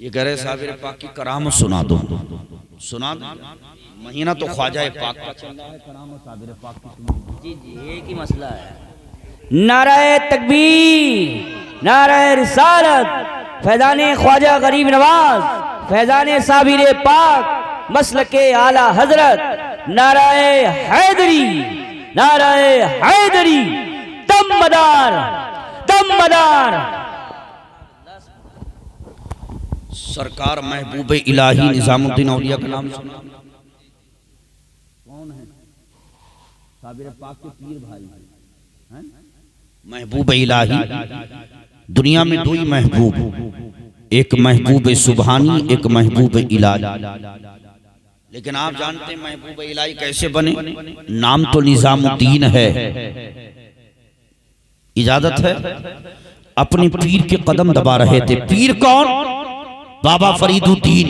ये कह रहे साबिर पाक की करामत सुना दो, सुना दो। महीना तो ख्वाजा पाक का चल रहा है, करामत साबिर पाक की सुना दो। जी जी एक ही मसला है। नाराए तकबीर, नाराए रिसालत, फैजाने ख्वाजा गरीब नवाज, फैजाने साबिर पाक, मसलके आला हजरत, नाराए हैदरी, नाराए हैदरी, दमदार दमदार। सरकार महबूब इलाही निजामुद्दीन औलिया का नाम सुना? कौन है? साबिर पाक के पीर भाई हैं? महबूब इलाही। दुनिया में दो ही महबूब, एक महबूब सुबहानी, एक महबूब इलाही। लेकिन आप जानते हैं महबूब इलाही कैसे बने? नाम तो निजामुद्दीन है, इजाजत है, अपने पीर के कदम दबा रहे थे। पीर कौन? बाबा फरीदुद्दीन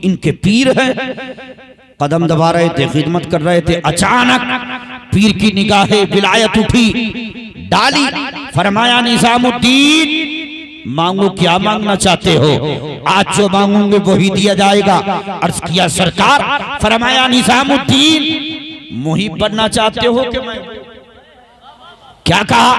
इनके पीर हैं। कदम दबा रहे थे, खिदमत कर रहे थे। अचानक पीर की निगाहे विलायत उठी, डाली, फरमाया निजामुद्दीन मांगो, क्या मांगना चाहते हो? आज जो मांगोगे वही दिया जाएगा। अर्ज किया सरकार, फरमाया निजामुद्दीन मुहिब बनना चाहते हो कि महबूब? क्या कहा?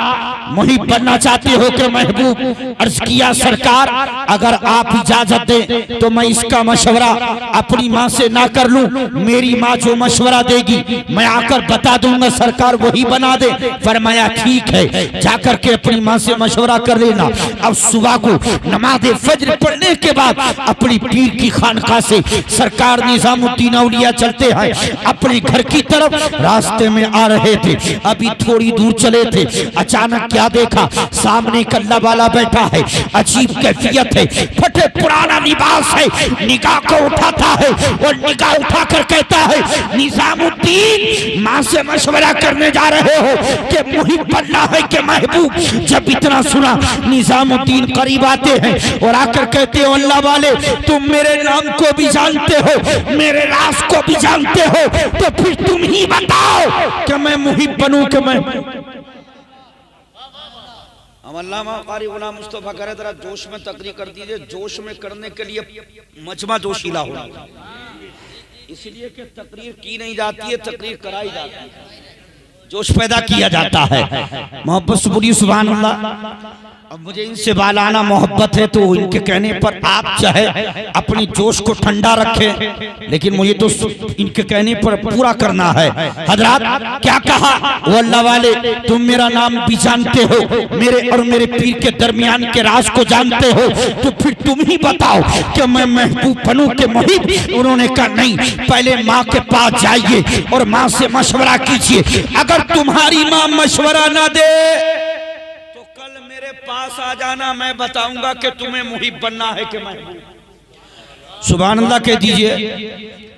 मुहिब बनना चाहते हो कि महबूब? अर्ज किया सरकार, अगर आप इजाजत दें तो मैं इसका मशवरा अपनी माँ से ना कर लूं, मेरी माँ जो मशवरा देगी मैं आकर बता दूंगा, सरकार वही बना दे। फरमाया ठीक है, जाकर के अपनी माँ से मशवरा कर लेना। अब सुबह को नमाज फज्र पढ़ने के बाद अपनी पीर की खानका से सरकार निजामुद्दीन औलिया चलते हैं अपने घर की तरफ। रास्ते में आ रहे थे, अभी थोड़ी दूर चले थे, अचानक क्या देखा? सामने कल्ला वाला बैठा है, अजीब कैफियत है, फटे पुराना लिबास है, निगाह को उठाता है और निगाह उठाकर कहता है निजामुद्दीन मां से मशवरा करने जा रहे हो कि मुहिब बनना है कि महबूब? जब इतना सुना निजामुद्दीन करीब आते हैं और आकर कहते हो अल्लाह वाले तुम मेरे नाम को भी जानते हो, मेरे राज को भी जानते हो, तो फिर तुम ही बताओ कि मैं मुहिब बनूं कि मैं? अल्लामा कारी गुलाम मुस्तफा करे जरा जोश में तकरीर कर दीजिए। जोश में करने के लिए मजमा जोशीला होना, इसलिए कि तकरीर की नहीं जाती है, तकरीर कराई जाती है, जोश पैदा किया जाता है। मोहब्बत से बोलिए सुभान अल्लाह। अब मुझे इनसे बालाना मोहब्बत है तो इनके कहने पर आप चाहे अपने जोश को ठंडा रखें, लेकिन मुझे तो इनके कहने पर पूरा करना है। हजरात क्या कहा? वो अल्लाह वाले तुम मेरा नाम भी जानते हो, मेरे और मेरे पीर के दरमियान के राज को जानते हो, तो फिर तुम ही बताओ कि मैं महबूब बनूं के मुहिब? उन्होंने कहा नहीं, पहले माँ के पास जाइए और माँ से मशवरा कीजिए। अगर तुम्हारी माँ मशवरा ना दे मेरे पास आ जाना, मैं बताऊंगा कि तुम्हें मुहिब बनना है कि महबूब। सुभान अल्लाह कह दीजिए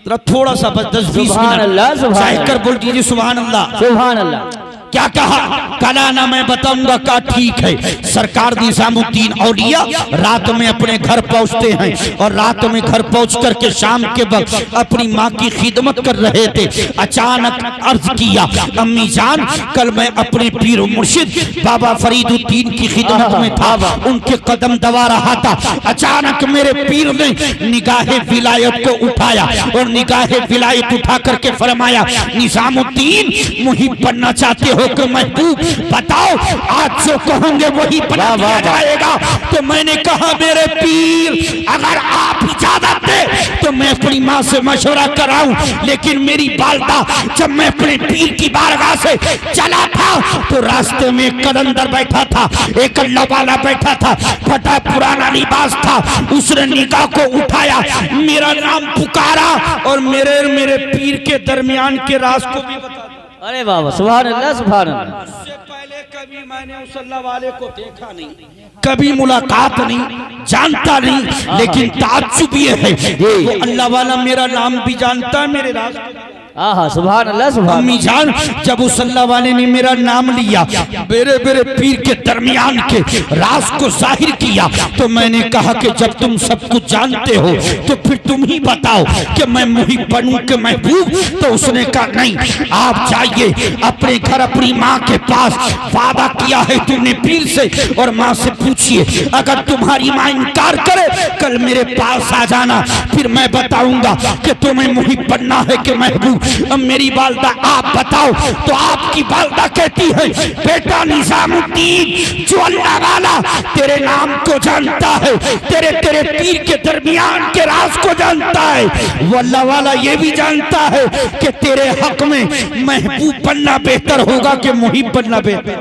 जरा, थोड़ा सा बस 10-20 मिनट जाहिर कर बोल दीजिए सुभान अल्लाह। सुभान अल्लाह। क्या कहा? कला ना मैं बताऊंगा। का ठीक है। सरकार निजामुद्दीन औलिया रात में अपने घर पहुंचते हैं और रात में घर पहुंच करके शाम के वक्त अपनी माँ की खिदमत कर रहे थे। अचानक अर्ज किया अम्मी जान कल मैं अपने पीर मुर्शिद बाबा फरीदुद्दीन की खिदमत में था, उनके कदम दबा रहा था। अचानक मेरे पीर ने निगाहे विलायत को उठाया और निगाहे विलायत उठा करके फरमाया निजामुद्दीन मुहिब बनना चाहते हो कि महबूब? बताओ, आज जो कहोगे वही बना दिया जाएगा। तो मैंने कहा मेरे पीर अगर आप इजाजत दे तो मैं अपनी माँ से मशवरा कराऊं, लेकिन मेरी बालदा जब मैं अपने पीर की बारगाह से चला था तो रास्ते में एक कलंदर बैठा था, एक अल्लाह वाला बैठा था, फटा पुराना लिबास था, उसने निगाह को उठाया, मेरा नाम पुकारा और मेरे पीर के दरमियान के राज को भी बता। अरे बाबा सुभान अल्लाह सुभान अल्लाह। उससे पहले कभी मैंने उस अल्लाह वाले को देखा नहीं, कभी मुलाकात नहीं, जानता नहीं, लेकिन ताज्जुब ये है वो अल्लाह वाला मेरा नाम भी जानता है, मेरे राज आहा सुभान अल्लाह सुभान अम्मी जान जब उस अल्लाह वाले ने मेरा नाम लिया, मेरे मेरे पीर के दरमियान के राज को जाहिर किया, तो मैंने कहा कि जब तुम सब कुछ जानते हो तो फिर तुम ही बताओ कि मैं मुहिब बनूं कि महबूब। तो उसने कहा नहीं, आप जाइए अपने घर अपनी माँ के पास, वादा किया है तुमने पीर से, और माँ से पूछिए अगर तुम्हारी माँ इनकार करे कल मेरे पास आ जाना, फिर मैं बताऊंगा कि तुम्हें मुहिब बनना है कि महबूब। अब मेरी वालदा आप बताओ, तो आपकी वालदा कहती है बेटा निजामुद्दीन जो अल्लाह वाला तेरे नाम को जानता है, तेरे तेरे पीर के दरमियान के राज को जानता है, वो अल्लाह वाला ये भी जानता है कि तेरे हक में महबूब बनना बेहतर होगा कि मुहिब बनना बेहतर।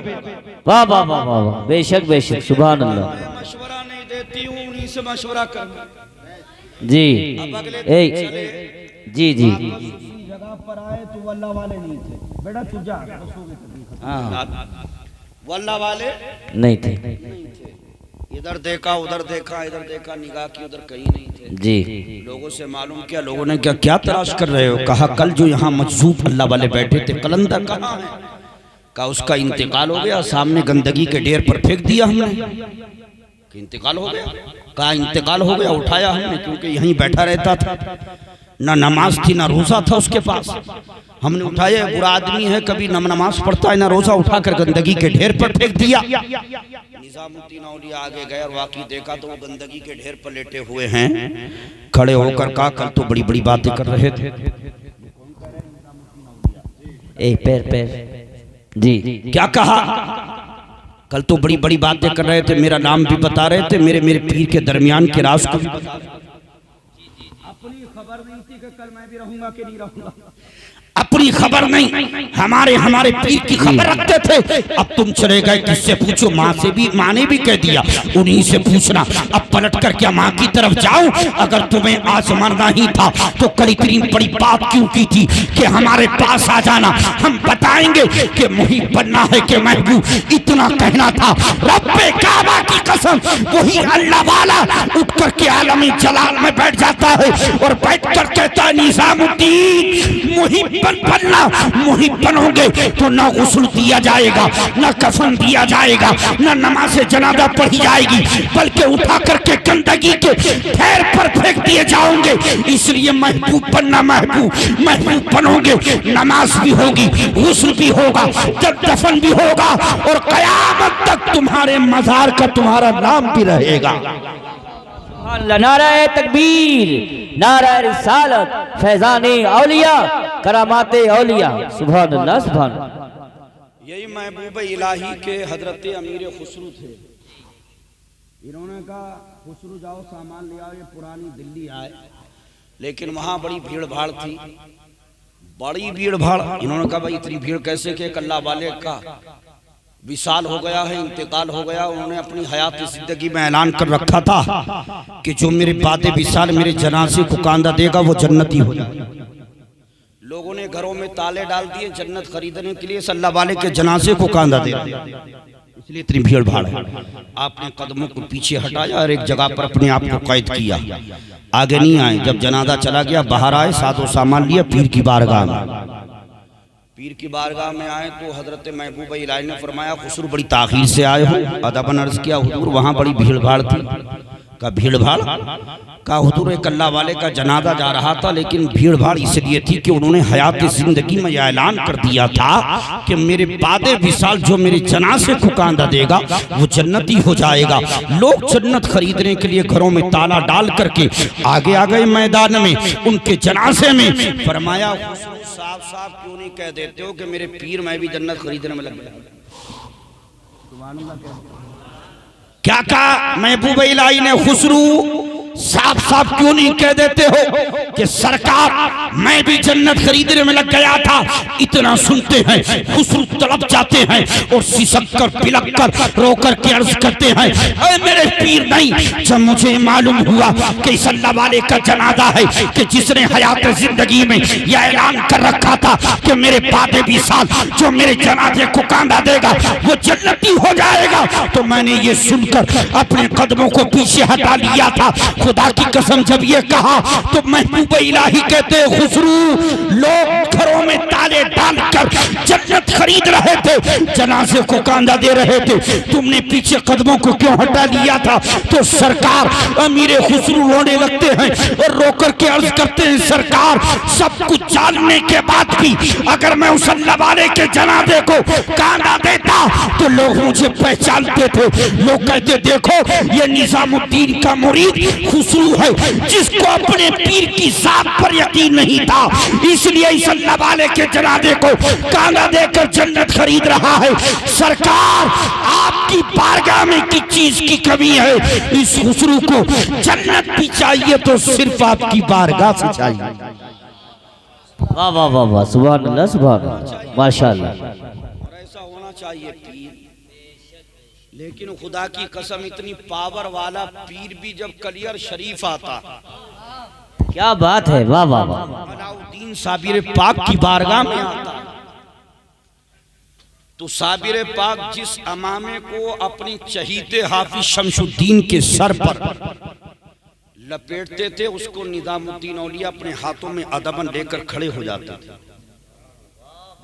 वाह वाह वाह वाह वाह, बेशक बेशक सुभान अल्लाह। मशवरा नहीं देती हूँ, उन्हीं से मशवरा करना जी जी जी जगह पर आए तो वो अल्लाह वाले नहीं थे, बेटा तू जा, हाँ वो अल्लाह वाले नहीं थे इधर देखा उधर देखा, इधर देखा, निगाह की उधर कहीं नहीं थे जी। लोगों से मालूम किया, लोगों ने क्या क्या तलाश कर रहे हो? कहा कल जो यहाँ मजजूब अल्लाह वाले बैठे थे कलंदर कहाँ है? कहा उसका इंतकाल हो गया, सामने गंदगी के ढेर पर फेंक दिया हमने। कि इंतकाल हो गया? कहा इंतकाल हो गया, उठाया हमने क्योंकि यहीं बैठा रहता था, ना नमाज थी ना रोजा था उसके पास, हमने उठाया। बुरा आदमी है, कभी न नमाज पढ़ता है ना रोजा, उठाकर गंदगी के ढेर पर फेंक दिया। निजामुद्दीन औलिया आगे गए और वाकई देखा तो वो गंदगी के ढेर पर लेटे हुए हैं। खड़े होकर कहा कल तो बड़ी बड़ी बातें कर रहे थे। पैर पैर जी क्या कहा? कल तो बड़ी बड़ी बातें कर रहे थे, मेरा नाम भी बता रहे थे, मेरे मेरे पीर के दरमियान के राज को भी बता रहे थे। अपनी खबर नहीं थी कि कल मैं भी रहूंगा कि नहीं रहूंगा, अपनी खबर नहीं, हमारे पीर की खबर रखते थे। अब तुम चले गए, किससे पूछो? माँ से भी, माँ ने भी कह दिया उन्हीं से पूछना। अब पलट कर क्या माँ की तरफ जाऊं? अगर तुम्हें आज मरना ही था तो कल इतनी बड़ी बात क्यों की थी कि हमारे पास आ जाना, हम बताएंगे कि मुहिब बनना है कि महबूब। इतना कहना था। रब्बे काबा की कसम, वही अल्लाह वाला उठ कर के आलमी जलाल में बैठ जाता है और बैठ कर कहता है निजामुद्दीन मुहिब बनना, मुहिब बनोगे तो ना गुस्ल दिया जाएगा, ना कफन दिया जाएगा, ना नमाज जनाजा पढ़ी जाएगी, बल्कि उठा करके गंदगी के ढेर पर फेंक दिए जाओगे। इसलिए महबूब बनना, महबूब बनोगे, नमाज भी होगी, गुस्ल भी होगा, जब दफन भी होगा, और कयामत तक तुम्हारे मजार का तुम्हारा नाम भी रहेगा। नाराए तकबीर, नाराए रिसालत, फैजाने औलिया, करामाते औलिया, सुभान अल्लाह सुभान अल्लाह। यही महबूब इलाही के हजरत अमीर खुसरू थे। इन्होंने कहा खुसरू जाओ सामान ले आओ, ये पुरानी दिल्ली आए, लेकिन वहां बड़ी भीड़ भाड़ थी, बड़ी भीड़ भाड़। इन्होंने कहा भाई इतनी भीड़ कैसे कि अल्लाह वाले का विशाल हो गया है, इंतकाल हो गया। उन्होंने अपनी हयात जिंदगी में ऐलान कर रखा था कि जो मेरे बाद विशाल मेरे जनाजे को कांदा देगा वो जन्नती हो जाएगा। लोगों ने घरों में ताले डाल दिए जन्नत खरीदने के लिए, अल्लाह वाले के जनाजे को कांदा दे, इसलिए इतनी भीड़ भाड़ है। आपने कदमों को पीछे हटाया और एक जगह पर अपने आप को कैद किया, आगे नहीं आए। जब जनाजा चला गया बाहर आए, सादो सामान लिया, पीर की बारगाह में, पीर की बारगाह में आए तो हजरत महबूब इलाही ने फरमाया खुसरू बड़ी ताखीर से आए हो। अदबन अर्ज किया हुजूर वहाँ बड़ी भीड़ भाड़ थी। का भीड़ भाड़? का हुजूर एक अल्लाह वाले का जनाजा जा रहा था, लेकिन भीड़ भाड़ इसलिए थी कि उन्होंने हयात जिंदगी में यह ऐलान कर दिया था कि मेरे बादे विशाल जो मेरे जनाजे को कांदा देगा वो जन्नती हो जाएगा। लोग जन्नत खरीदने के लिए घरों में ताला डाल करके आगे आ गए मैदान में, उनके जनाजे में। फरमाया साफ साफ क्यों नहीं कह देते हो कि मेरे पीर मैं भी जन्नत खरीदने में लग गया? क्या कहा महबूब इलाही ने? खुसरू साफ साफ क्यों नहीं कह देते हो कि सरकार मैं भी जन्नत खरीदने में लग गया था? इतना सुनते हैं खुसरू तड़प जाते हैं और सिसक कर पिलक कर रो कर के अर्ज करते हैं ऐ मेरे पीर नहीं, जब मुझे मालूम हुआ कि इस अल्लाह वाले का जनाजा है कि जिसने हयात जिंदगी में यह ऐलान कर रखा था कि मेरे बादे विशाल जो मेरे जनाजे को कांदा देगा वो जन्नती हो जाएगा, तो मैंने ये सुनकर अपने कदमों को पीछे हटा लिया था। खुदा की कसम जब ये कहा तो महबूब इलाही कहते खुसरू, लोग घरों में ताले डालकर जन्नत खरीद रहे थे, जनाजे को कांधा दे रहे थे, तुमने पीछे कदमों को क्यों हटा लिया था? तो सरकार अमीर खुसरू रोने लगते हैं और रोकर के अर्ज करते हैं, सरकार सब कुछ जानने के बाद भी अगर मैं उस अल्लाह वाले के जनाजे को कांधा देता तो लोग मुझे पहचानते थे। लोग कहते देखो ये निजामुद्दीन का मुरीद खुसरू है, जिसको अपने पीर की जात पर यकीन नहीं था, इसलिए इस अल्लाह वाले के जनाजे को कांधा देकर जन्नत खरीद रहा है। सरकार आपकी बारगाह में किस चीज की कमी है? इस खुसरू को जन्नत भी चाहिए तो सिर्फ आपकी बारगाह से चाहिए। वाह वाह वाह वाह, सुभान अल्लाह, सुभान अल्लाह, माशाअल्लाह। और ऐसा होना चाहिए पीर, लेकिन खुदा की कसम इतनी पावर वाला पीर भी जब कलियर शरीफ आता, क्या बात है, वाह वाह वाह। अलाउद्दीन साबिर पाक की बारगाह में आता तो साबिर पाक जिस अमामे को अपनी चहीते हाफिज शमशुद्दीन के सर पर लपेटते थे, उसको निजामुद्दीन औलिया अपने हाथों में अदबन लेकर खड़े हो जाते थे।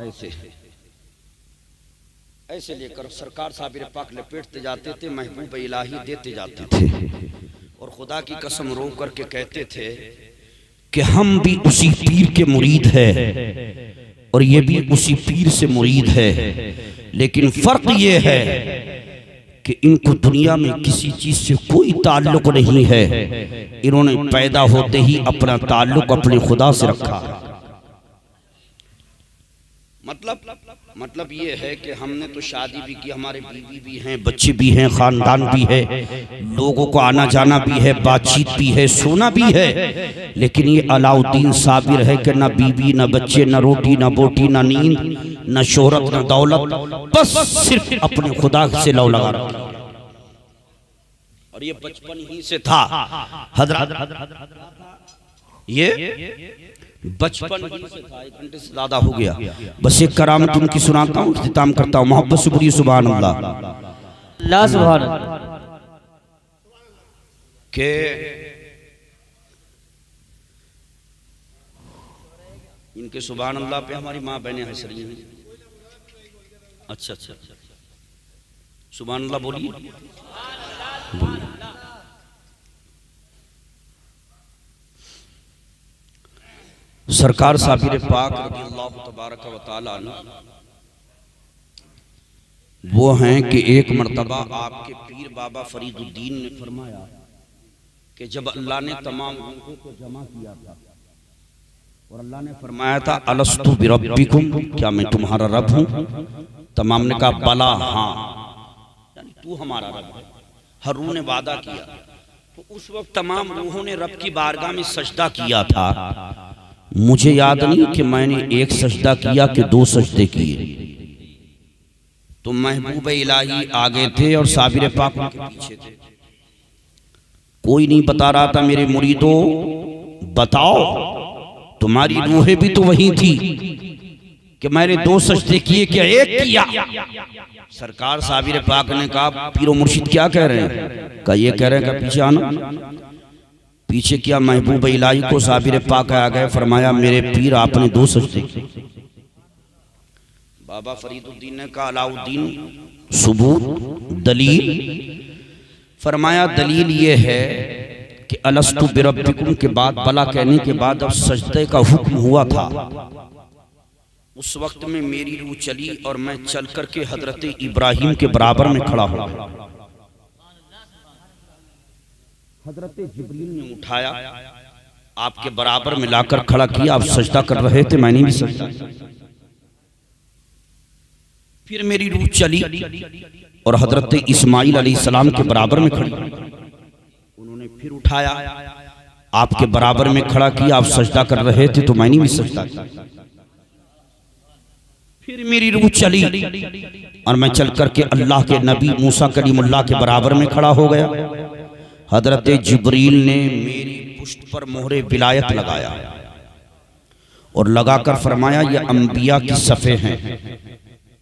ऐसे ऐसे लेकर सरकार साबिर पाक लपेटते जाते थे, महबूब इलाही देते जाते थे। और खुदा की कसम रो करके कहते थे कि हम भी उसी पीर के मुरीद है और ये भी उसी पीर से मुरीद है, लेकिन फर्क ये है कि इनको दुनिया में किसी चीज से कोई ताल्लुक नहीं है। इन्होंने पैदा होते ही अपना ताल्लुक अपने खुदा से रखा। मतलब ये है कि हमने तो शादी भी की, हमारे बीवी भी हैं, बच्चे भी हैं, खानदान भी है, लोगों को आना जाना भी है, बातचीत भी है, सोना भी है, लेकिन ये अलाउद्दीन साबिर है कि ना बीवी, ना बच्चे, ना रोटी, ना बोटी, ना नींद, ना शोहरत, ना दौलत, बस सिर्फ अपने खुदा से लौ लगा रखा। और ये बचपन ही से था हजरत, ये बचपन ही से था, 1 घंटे से ज्यादा हो गया। बस एक करामत उनकी सुनाता हूँ, इख्तिताम करता हूँ। मोहब्बत से बुरी सुभान अल्लाह, अल्लाह सुभान अल्लाह। के इनके सुभान अल्लाह पे हमारी माँ बहनें हंस रही हैं। अच्छा अच्छा, सुभान अल्लाह बोलिए। सरकार साबिर पाक रज़ियल्लाहु तबारक व तआला वो हैं कि एक मर्तबा आपके पीर बाबा फरीदुद्दीन ने फरमाया कि जब अल्लाह ने तमाम लोगों को जमा किया था और अल्लाह ने फरमाया था अलस्तु बिरब्बिकुम, क्या मैं तुम्हारा रब हूँ? तमाम ने कहा बला, हाँ, यानी तू हमारा रब है। हर रूह ने वादा किया। तो उस वक्त तमाम रूहों ने रब की बारगाह में सजदा किया था। मुझे याद नहीं कि मैंने एक सजदा किया कि 2 सजदे किए। तो महबूब इलाही आगे थे और साबिर पाक उनके पीछे थे। कोई नहीं बता रहा था मेरे मुरीदों बताओ, तुम्हारी रूहें भी तो वही थी कि मैंने 2 सजदे किए क्या एक किया? सरकार साबिर पाक ने कहा पीरो मुर्शिद क्या कह रहे हैं? कहा ये कह रहे हैं कि पीछे आना। पीछे किया, महबूब इलाही को साबिर पाक आ गए, फरमाया मेरे पीर आपने 2 सजदे किए। बाबा फरीदुद्दीन ने कहा अलाउद्दीन सबूत, दलील? फरमाया दलील ये है कि अलस्तु बिरब्बिकुम के बाद बला कहने के बाद अब सजदे का हुक्म हुआ था। उस वक्त में मेरी रूह चली और मैं चल करके हजरत इब्राहिम के बराबर में खड़ा हो गया। हजरत जिब्रील ने उठाया, आपके बराबर में लाकर खड़ा किया। आप सजदा कर रहे थे, मैंने भी सजदा किया। फिर मेरी रूह चली और हजरत इस्माइल अलैहिस्सलाम के बराबर में खड़ी। उन्होंने फिर उठाया, आपके बराबर में खड़ा किया। आप सजदा कर रहे थे तो मैंने भी सजदा किया। फिर मेरी रूह चली और मैं चल करके अल्लाह के नबी मूसा कलीमुल्लाह के बराबर में खड़ा हो गया। हजरत जिब्रील ने मेरी पुष्ट पर मोहरे विलायत लगाया और लगाकर फरमाया ये अंबिया की सफ़े हैं,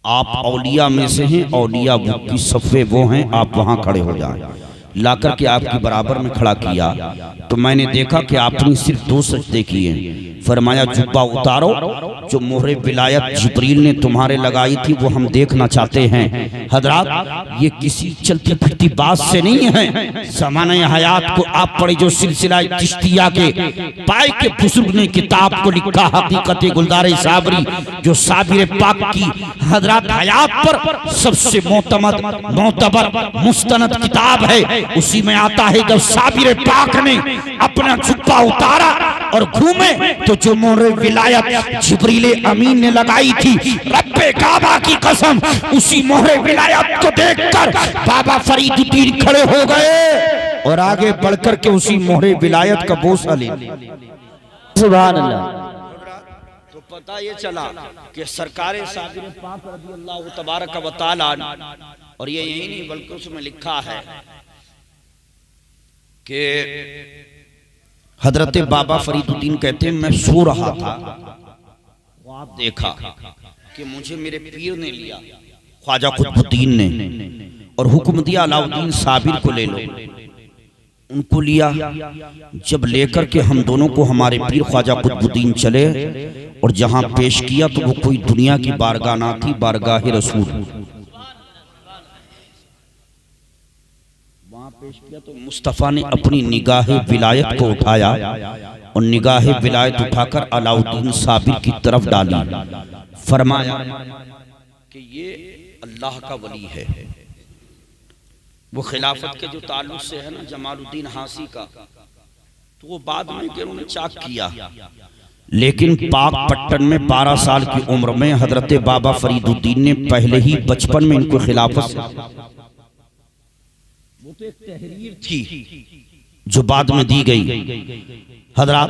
आप औलिया में से हैं, औलिया की सफ़े वो हैं, आप वहां खड़े हो जाएं। लाकर के आपकी बराबर में खड़ा किया तो मैंने देखा कि आपने सिर्फ 2 सजदे किए। फरमाया जुब्बा उतारो, जो मोहरे विलायत जिब्रील ने तुम्हारे लगाई थी वो हम देखना चाहते हैं। हजरात ये किसी चलती फिरती बात से नहीं है, ज़माने हयात को आप पढ़े जो सिलसिला चिश्तिया के पाए के बुजुर्ग ने किताब को लिखा, हकीकत गुलदार साबरी जो साबिर पाक की हजरात हयात पर सबसे मोतबर मुस्तनद किताब है, उसी में आता है जब साबिर पाक ने अपना जुब्बा उतारा और घूमे तो जो मोहरे विलायत जिब्रील अमीन ने लगाई थी, रब्बे काबा की कसम, उसी मोहरे विलायत को देखकर बाबा फरीदुद्दीन खड़े हो गए और आगे बढ़कर के उसी मोहरे विलायत का बोसा ले। सुभान अल्लाह। तो पता ये चला कि सरकारे साबिर पाक रज़ियल्लाहु तबारक व तआला, और ये यही नहीं बल्कि उसमें लिखा है कि हजरत बाबा फरीदुद्दीन कहते हैं मैं सो रहा था, ख्वाब देखा कि मुझे मेरे पीर ने लिया, ख्वाजा कुतुबुद्दीन ने, और हुक्म दिया अलाउद्दीन साबिर को ले लो। उनको लिया, जब लेकर के हम दोनों को हमारे पीर ख्वाजा कुतुबुद्दीन चले और जहां पेश किया तो वो कोई दुनिया की बारगाह ना थी, बारगाह रसूल। पेश किया तो मुस्तफ़ा ने अपनी निगाह विलायत को उठाया और निगाह विलायत उठाकर अलाउद्दीन साबिर की तरफ डाली। फरमाया कि ये अल्लाह का वली है। वो खिलाफत के जो ताल्लुक से है ना जमालुद्दीन हासी का, तो वो बाद में कि उन्होंने चाक किया, लेकिन पाक पट्टन में 12 साल की उम्र में हजरत बाबा फरीदुद्दीन ने पहले ही बचपन में इनको खिलाफत से, वो तो एक तहरीर थी जो बाद में दी गई। हजरात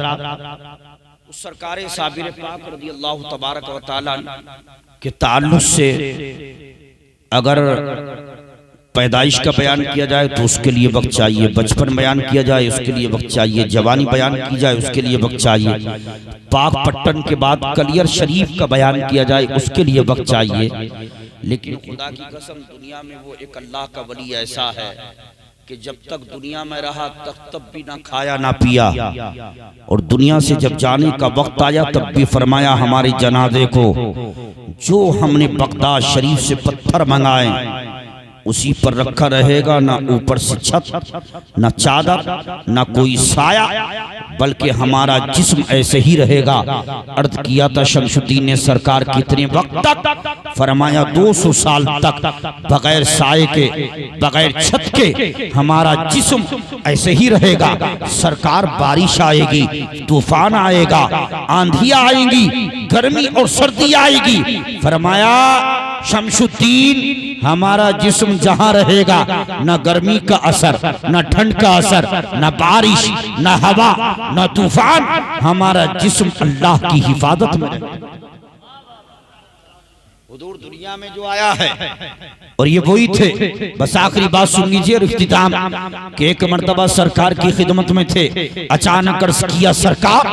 उस सरकारे साबिर पाक रज़ियल्लाहु तबारक व तआला के ताल्लुक से अगर पैदाइश का बयान किया जाए तो उसके लिए वक्त चाहिए, बचपन बयान किया जाए उसके लिए वक्त चाहिए, जवानी बयान की जाए उसके लिए वक्त चाहिए, पाक पट्टन के बाद कलियर शरीफ का बयान किया जाए उसके लिए वक्त चाहिए। लेकिन खुदा की कसम दुनिया में वो एक अल्लाह का वली ऐसा है कि जब तक दुनिया में रहा तब भी ना खाया ना पिया, और दुनिया से जब जाने का वक्त आया तब भी फरमाया हमारे जनाजे को जो हमने बगदाद शरीफ से पत्थर मंगाए उसी पर रखा रहेगा, ना ऊपर से छत ना चादर ना कोई साया, बल्कि हमारा जिस्म ऐसे ही रहेगा। अर्ज किया था शमशुद्दीन ने सरकार कितने वक्त तक, फरमाया 200 साल तक बगैर साए के बगैर छत के हमारा जिस्म ऐसे ही रहेगा। सरकार बारिश आएगी, तूफान आएगा, आंधियां आएंगी, गर्मी और सर्दी आएगी, फरमाया शमशुद्दीन हमारा जिस्म जहां रहेगा न गर्मी का असर, न ठंड का असर, न बारिश, न हवा, न तूफान, हमारा जिस्म अल्लाह की हिफाजत में। हुजूर दुनिया में जो आया है और ये वही थे। बस आखिरी बात सुन लीजिए इख्तिताम के एक मर्तबा सरकार की खिदमत में थे, अचानक अर्ज किया सरकार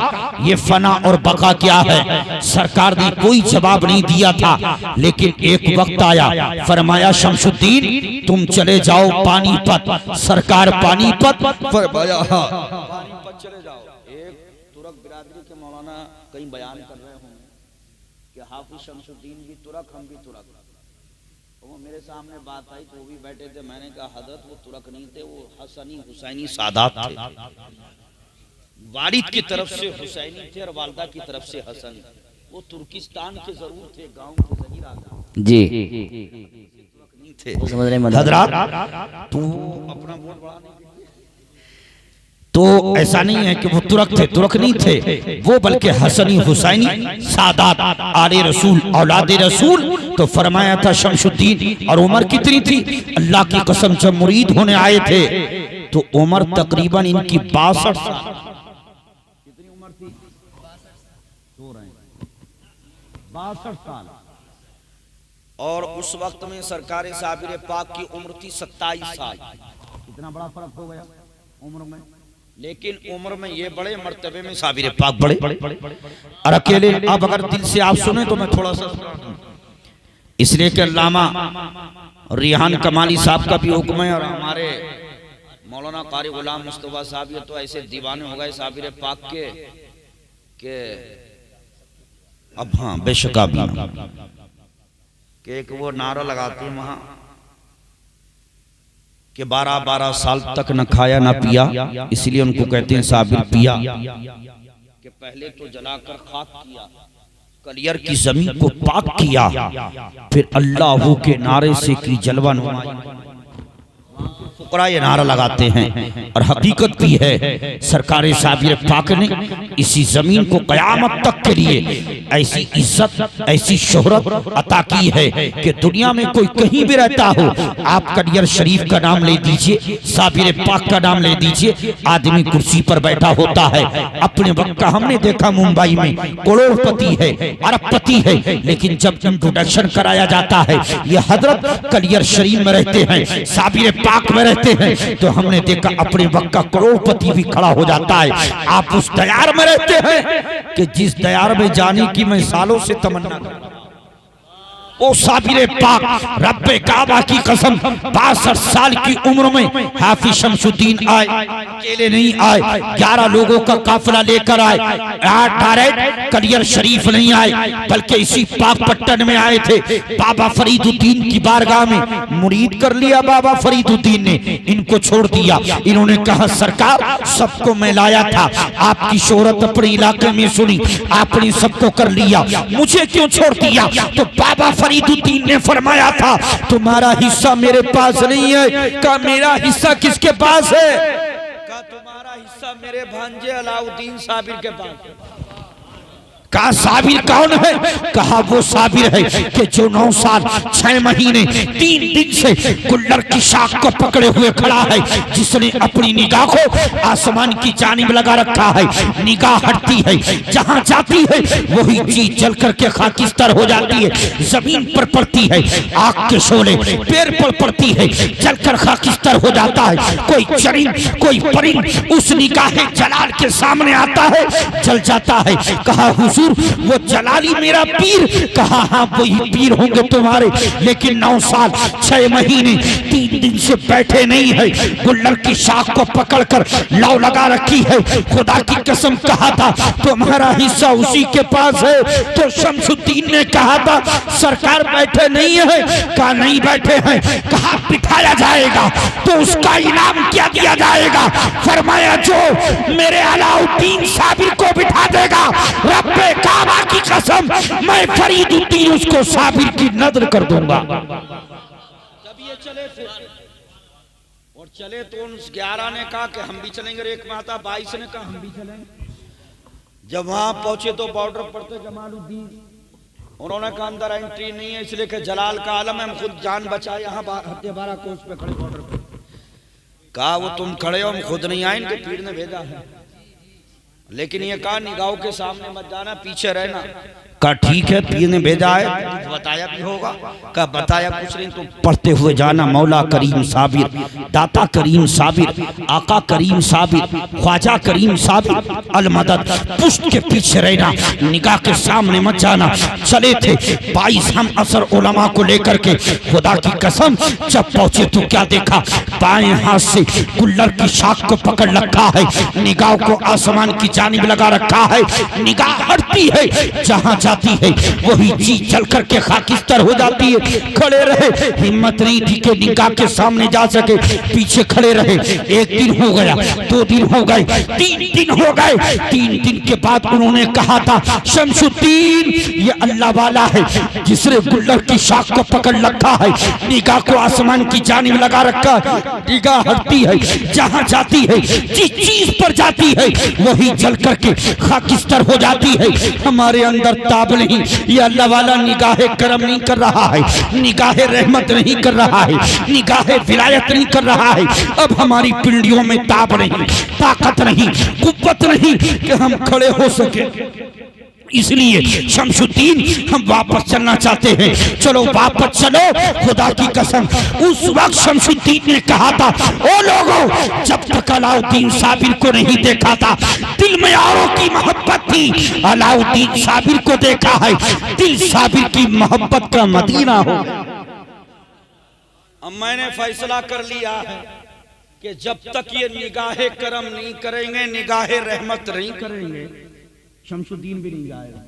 ये फना और बका क्या है। सरकार ने कोई जवाब नहीं दिया था, लेकिन एक वक्त आया, फरमाया शमशुद्दीन तुम चले जाओ पानीपत। सरकार पानीपत, फरमाया पानीपत चले जाओ। एक तुर्क बिरादरी के मौलाना कहीं बयान कर रहे होंगे कि हाफिज शमशुद्दीन भी तुर्क हम भी तुर्क, वो मेरे सामने बात आई तो वो भी बैठे थे। मैंने कहा हजरत वो तुर्क नहीं थे, वो हसनी हुसैनी सादात थे। वालिद की तरफ से हुसैनी थे और वालदा की तरफ से हसन। वो तुर्किस्तान के जरूर थे, गांव के जहीर आदमी जी थे। हजरत तो अपना वोट बढ़ा नहीं, तो ऐसा नहीं है कि वो तुर्क थे, तुर्क नहीं थे वो, बल्कि हसनी हुसैनी सादात आले रसूल औलादे रसूल। तो फरमाया था शमशुद्दीन, और उम्र कितनी थी अल्लाह की कसम, जब मुरीद होने आए थे तो उम्र तकरीबन इनकी 62 साल। कितनी उम्र थी? 62 साल। और उस वक्त में सरकार साबिर पाक की उम्र थी 27 साल। कितना बड़ा फर्क हो गया उम्र में। लेकिन उम्र में ये बड़े मर्तबे में साबिर पाक बड़े और अकेले। अब अगर दिल से आप सुने तो मैं थोड़ा सा, इसलिए कि अल्लामा रिहान कमाली साहब का भी हुक्म है और हमारे मौलाना कारी गुलाम मुस्तफा साहब ये तो ऐसे दीवाने हो गए साबिर पाक के अब हाँ बेशक आप कि एक वो नारा लगाते हैं वहां कि 12-12 साल तक न खाया न पिया, इसलिए उनको कहते हैं साबिर पिया। कि पहले तो जलाकर खाक किया, कलियर की जमीन को पाक किया, फिर अल्लाह के नारे से की जलवा नुमाई। फुकरा ये नारा लगाते हैं और हकीकत भी है सरकार साबिर पाक ने इसी जमीन को कयामत तक के लिए ऐसी इज्जत ऐसी शोहरत अता की है कि दुनिया में कोई कहीं भी रहता हो, आप कलियर शरीफ का नाम ले दीजिए, साबिर पाक का नाम ले दीजिए, आदमी कुर्सी पर बैठा होता है। अपने वक्त का हमने देखा मुंबई में करोड़पति है, अरबपति है, लेकिन जब इंट्रोडक्शन कराया जाता है ये हजरत कलियर शरीफ में रहते हैं, साबिर पाक में रहते हैं, तो हमने देखा अपने वक्त का करोड़पति भी खड़ा हो जाता है। आप उस दयार में रहते हैं कि जिस दयार में जाने की मैं सालों से तमन्ना करता हूं। ओ साबिर पाक रब्बे काबा की कसम 62 साल की उम्र में हाफिज शमसुद्दीन आए, अकेले नहीं आए, 11 लोगों का काफिला लेकर आए। डायरेक्ट कलियर शरीफ नहीं आए बल्कि इसी पाकपट्टन में आए थे। बाबा फरीदुद्दीन की बारगाह में मुरीद कर लिया बाबा फरीदुद्दीन ने, इनको छोड़ दिया। इन्होंने कहा सरकार सबको मैं लाया था, आपकी शोहरत अपने इलाके में सुनी, आपने सबको कर लिया, मुझे क्यों छोड़ दिया? तो बाबा फरीदुद्दीन ने फरमाया था तुम्हारा हिस्सा मेरे पास नहीं है। का मेरा हिस्सा किसके पास है? का तुम्हारा हिस्सा मेरे भांजे अलाउद्दीन साबिर के पास है। कहा साबिर कौन है? कहा वो साबिर है कि जो 9 साल 6 महीने 3 दिन से गुल्लर की शाख को पकड़े हुए खड़ा है, जिसने अपनी निगाह को आसमान की जानिब लगा रखा है। निगाह हटती है, जहां जाती है वही चीज जल करके खाकिस्तान हो जाती है, जमीन पर पड़ती है, आग के शोले पैर पर पड़ती है, जलकर खाकिस्तान हो जाता है। कोई चरिंद कोई परिंद उस निगाह जलाल के सामने आता है, जल जाता है। कहा हुजूर वो जलाली मेरा पीर? कहा हाँ वही पीर होंगे तुम्हारे, लेकिन 9 साल 6 महीने 3 दिन से बैठे नहीं है, गुल्लर की शाख को पकड़कर लौ लगा रखी है। खुदा की कसम कहा था तुम्हारा हिस्सा उसी के पास है। तो शमसुद्दीन ने कहा था सरकार बैठे नहीं है? कहा नहीं बैठे हैं। कहा बिठाया जाएगा तो उसका इनाम क्या दिया जाएगा? फरमाया जो मेरे अलाउद्दीन साबिर को बिठा देगा रब्बे काबा की कसम मैं फरीदुद्दीन उसको साबिर की नजर कर दूंगा। जब ये चले फिर और चले तो उन 11 ने कहा कि हम भी चलेंगे, एक माता 22 ने कहा हम भी चलेंगे। जब वहां पहुंचे तो बॉर्डर पर थे जमालुद्दीन, उन्होंने कहा अंदर एंट्री नहीं है इसलिए कि जलाल का आलम है, हम खुद जान बचाए यहाँ 12 कोस पे खड़े बॉर्डर पे। कहा वो तुम खड़े हो, हम खुद नहीं आए, इनके पीर ने भेजा है, लेकिन ये कहा निगाहों के सामने मत जाना, पीछे रहना। का ठीक है पीर ने भेजा है, बताया भी होगा। का बताया कुछ नहीं, तो पढ़ते हुए जाना मौला करीम साबिर, दाता करीम साबिर, आका करीम साबिर, ख्वाजा करीम साबिर अल मदद, पुष्ट के पीछे रहना, निगाह के सामने मत जाना। चले थे 22 हम असर उलमा को लेकर के। खुदा की कसम जब पहुंचे तो क्या देखा? बाएं हाथ से गुल्लर की शाख को पकड़ रखा है, निगाह को आसमान की जानिब लगा रखा है। निगाह हटती है, जहां जाती है वही चीज जल करके खाकिस्तान हो जाती है। खड़े रहे, हिम्मत नहीं थी कि निगाह के सामने जा सके, पीछे खड़े रहे। 1 दिन हो गया, 2 दिन हो गए, 3 दिन हो गए। 3 दिन के बाद उन्होंने कहा था शमसुद्दीन ये अल्लाह वाला है जिसने गुल्लर की शाख को पकड़ रखा है, निगाह को आसमान की जानिब लगा रखा है। निगाह हटती है, जहां जाती है जिस चीज पर जाती है वही जल करके खाकिस्तान हो जाती है। हमारे अंदर ताब नहीं, ये अल्लाह वाला निगाहे करम नहीं कर रहा है, निगाहे रहमत नहीं कर रहा है, निगाहे विलायत नहीं कर रहा है। अब हमारी पिंडियों में ताब नहीं, ताकत नहीं, कुव्वत नहीं कि हम खड़े हो सके। इसलिए शमसुद्दीन हम वापस चलना चाहते हैं, चलो वापस चलो। खुदा की कसम उस वक्त शमसुद्दीन ने कहा था ओ लोगों जब तक अलाउद्दीन साबिर को नहीं देखा था दिल में औरों की मोहब्बत थी, अलाउद्दीन साबिर को देखा है, दिल साबिर की मोहब्बत का मदीना हो। अब मैंने फैसला कर लिया है कि जब तक ये निगाहे करम नहीं करेंगे, निगाहे रहमत नहीं करेंगे, शमसुद्दीन भी नहीं जाएगा।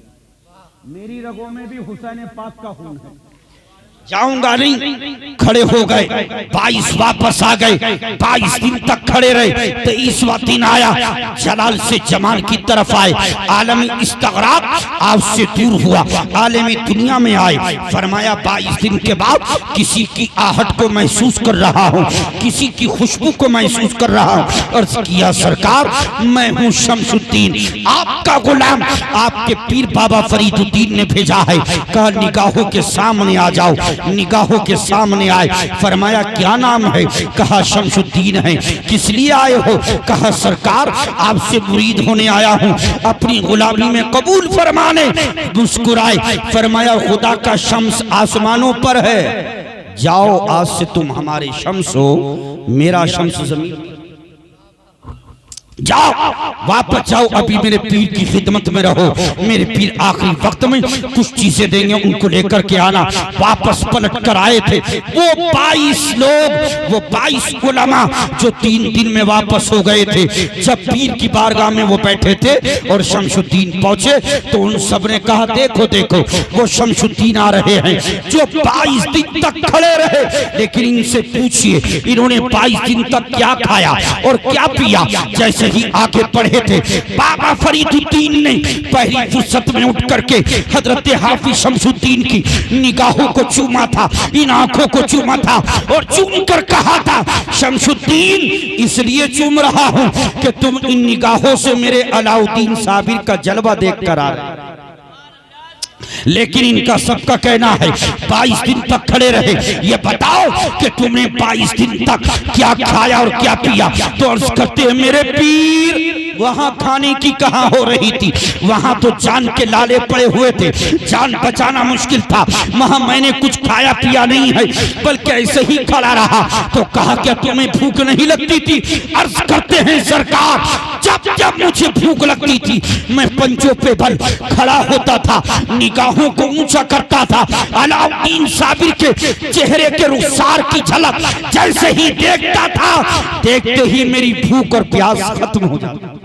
मेरी रगों में भी हुसैन पाक का खून है, जाऊंगा नहीं। खड़े हो गए, 22 वापस आ गए, 22 दिन तक खड़े रहे। 23वां दिन आया, जलाल से जमाल की तरफ आए, आलमी इस्तगराक आपसे दूर हुआ, आलमी दुनिया में आए। फरमाया 22 दिन के बाद किसी की आहट को महसूस कर रहा हूँ, किसी की खुशबू को महसूस कर रहा हूँ। अर्ज किया सरकार मैं हूँ शमसुद्दीन, आपका गुलाम, आपके पीर बाबा फरीदुद्दीन ने भेजा है। कहा निगाहों के सामने आ जाओ। निगाहों के सामने आए। फरमाया क्या नाम है? कहा शमसुद्दीन है। किस लिए आए हो? कहा सरकार आपसे मुरीद होने आया हूँ, अपनी गुलामी में कबूल फरमाने। मुस्कुराए, फरमाया खुदा का शम्स आसमानों पर है, जाओ आज से तुम हमारे शम्स हो, मेरा शम्स जमीन। जाओ वापस जाओ, अभी मेरे पीर की खिदमत में रहो, मेरे पीर आखिरी वक्त में कुछ चीजें देंगे, उनको लेकर के आना। वापस पलट कर आए थे वो 22 लोग, वो 22 उलमा जो 3 दिन में वापस हो गए थे। जब पीर की बारगाह में वो बैठे थे और शमसुद्दीन पहुंचे तो उन सब ने कहा देखो देखो वो शमसुद्दीन आ रहे हैं जो 22 दिन तक खड़े रहे। लेकिन इनसे पूछिए इन्होंने 22 दिन तक क्या खाया और क्या पिया। जैसे ही आगे बढ़े थे बाबा फरीदुद्दीन ने पहली फुर्सत में उठ करके हजरत हाफिज शमसुद्दीन की निगाहों को चूमा था, इन आंखों को चूमा था और चूम कर कहा था शमसुद्दीन इसलिए चूम रहा हूं कि तुम इन निगाहों से मेरे अलाउद्दीन साबिर का जलवा देख कर आ रहे। लेकिन इनका सबका कहना है 22 दिन तक खड़े रहे। ये बताओ कि तुमने 22 दिन तक क्या खाया और क्या पिया। तो अर्ज करते हैं मेरे पीर वहां खाने की कहां हो रही थी, वहां तो जान के लाले पड़े हुए थे, जान बचाना मुश्किल था। वहां मैंने कुछ खाया पिया नहीं है बल्कि ऐसे ही खड़ा रहा। तो कहा क्या तुम्हें भूख नहीं लगती थी? अर्ज करते हैं सरकार जब जब मुझे भूख लगती थी मैं पंजों पे बल खड़ा होता था, निगाहों को ऊंचा करता था, अलाउद्दीन साबिर के चेहरे के रुखसार की झलक जैसे ही देखता था देखते ही मेरी भूख और प्यास खत्म हो जाती।